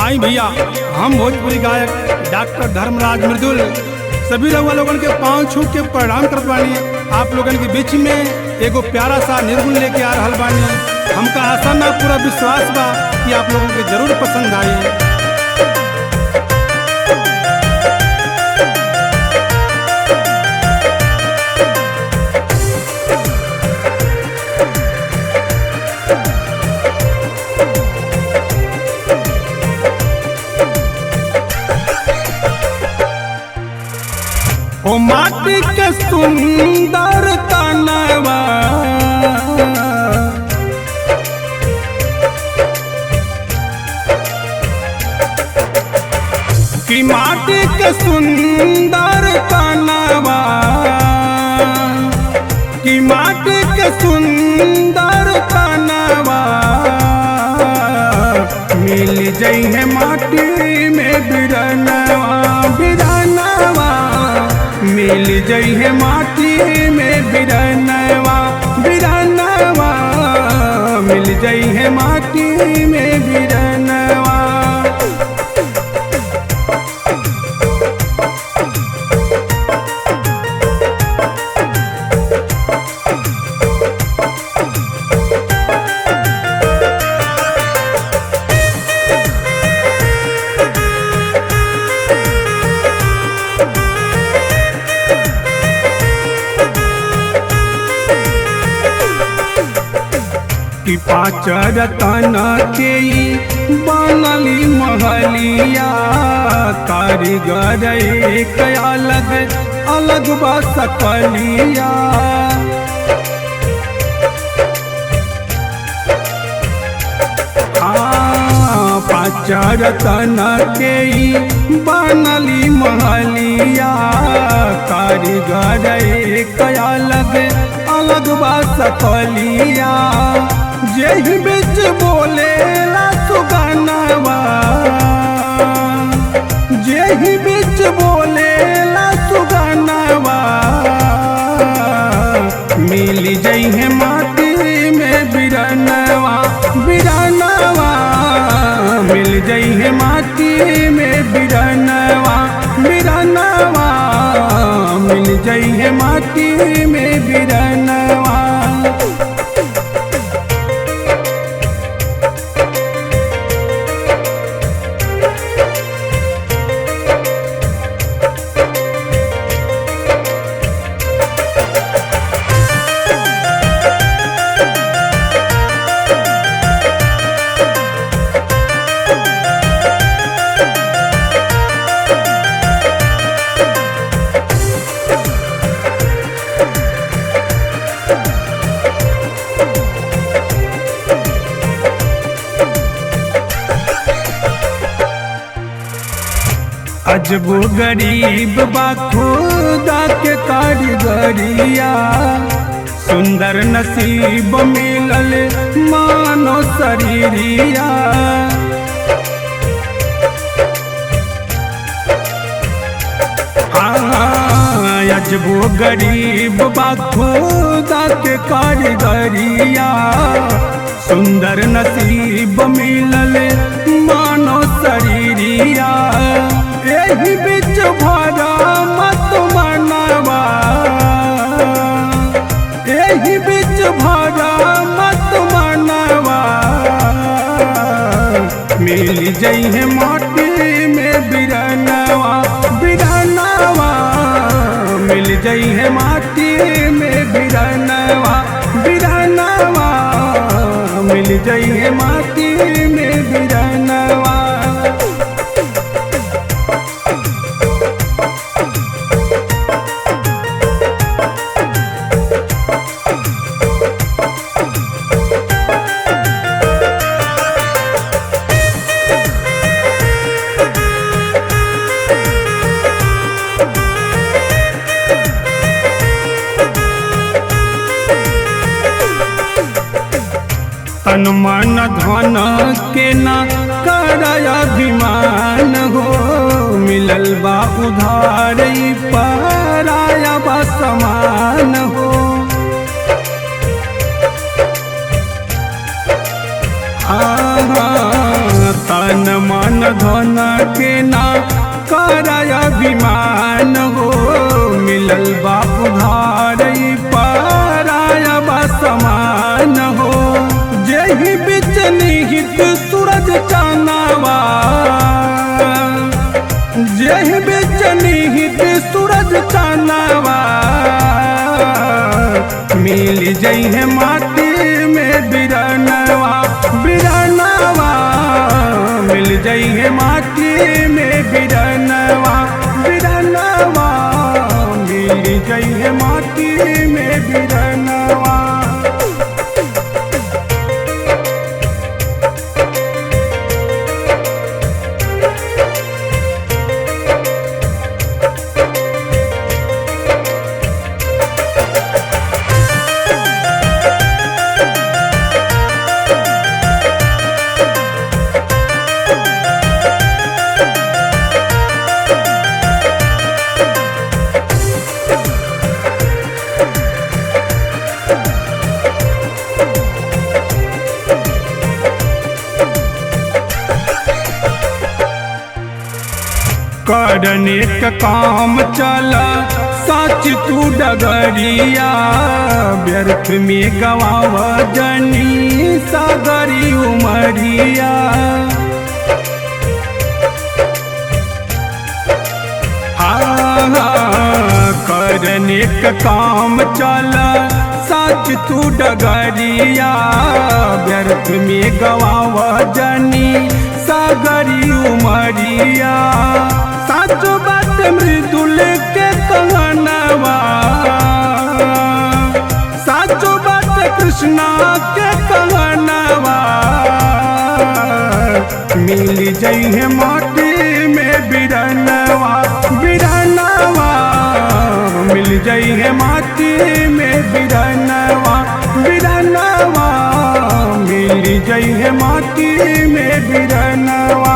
आई भैया, हम भोजपुरी गायक डॉक्टर धर्मराज मृदुल सभी लोगन के पाँव छू के प्रणाम करत बानी। आप लोगन के बीच में एगो प्यारा सा निर्गुण लेके आ रहल बानी। हमका आशा ना पूरा विश्वास बा कि आप लोगों के जरूर पसंद आई। ओ माटी के सुंदर तनवा कि माटी के सुंदर तनवा कि माटी के सुंदर तनवा मिल जाई है माटी में बिरनवा बिरनवा मिल जाई है माटी में बिरनवा बिरनवा मिल जाई है माटी में बिरनवा। कि पाँच रतन के बनली महलिया कारीगर एक अलग अलग बसकलिया। पाँच रतन के बनली महलिया कारीगर एक अलग अलग बसकलिया। जेहि बिच बोलेला सुगनवा जेहि बिच बोलेला सुगनवा मिल जाई है माटी में बिरनवा बिरनवा मिल जाई है माटी में बिरनवा बिरनवा मिल जाई है माटी में बिरनवा। अजबो गरीब बा खुदा के कारीगरिया सुंदर नसीब मिलल मानो शरीरिया। अजबो गरीब बा खुदा के कारीगरिया सुंदर नसीब मिलल मानो शरीरिया। एही बिच भरा मत मनवा एही बिच भरा मत मनवा मिल जाई है माटी में बिरनवा बिरनवा मिल जाई है माटी में बिरनवा बिरनवा मिल जाई है माटी में बिरनवा। तन मन धन के न कर अभिमान हो मिलल बा उधार पराया बा समान हो। तन मन धन के ना कराय अभिमान हो, मिलल बाप धार पराय समान हो। जेहि बिच निहित सूरज चानवा, जेहि बिच निहित सूरज चानवा, मिल जइहे माटी में बिरनवा, बिरनवा मिल जइहे माटी में बिरनवा, बिरनवा मिल जइहे माटी में बिरनवा। करने का काम चला सच तू डगरिया, व्यर्थ में गवाव जनी सागरी उमरिया। करने का काम चला सच तू डगरिया, व्यर्थ में गवाव जनी सागरी उमरिया। सच बात मृदुल के कहनवा, सच बात कृष्णा के कहनवा, मिल जइहे माटी में बिरनवा, बिरनवा मिल जइहे माटी में बिरनवा, बिरनवा मिल जइहे माटी में बिरनवा।